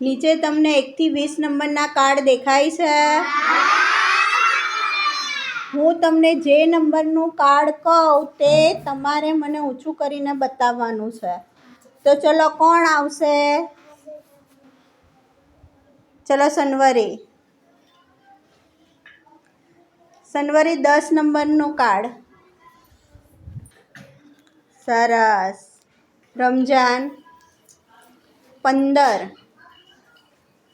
નીચે તમને 1 થી 20 નંબરના કાર્ડ દેખાય છે? હું તમને જે નંબરનું કાર્ડ કહું તે તમારે મને ઊંચું કરીને બતાવવાનું છે. તો ચલો કોણ આવશે? ચલો સનવરી 10 નંબરનું કાર્ડ. સરસ. રમજાન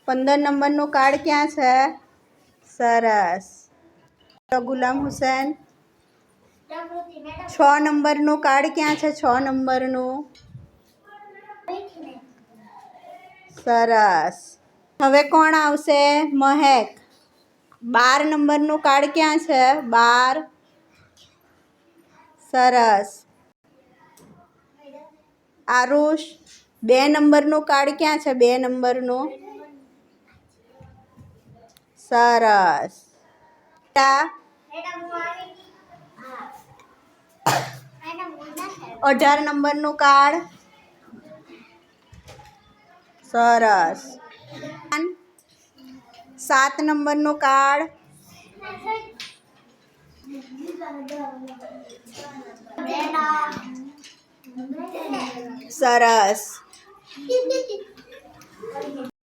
15 નંબરનું કાર્ડ ક્યાં છે? સરસ. ગુલામ હુસૈન 6 નંબરનું કાર્ડ ક્યાં છે? 6 નંબરનું. સરસ. હવે કોણ આવશે? મહેક 12 નંબરનું કાર્ડ ક્યાં છે? 12. સરસ. આરુષ 2 નંબરનું કાર્ડ ક્યાં છે? 2 નંબરનું. સરસ. 18 નંબરનું કાર્ડ. સરસ. 7 નંબરનું કાર્ડ. સરસ.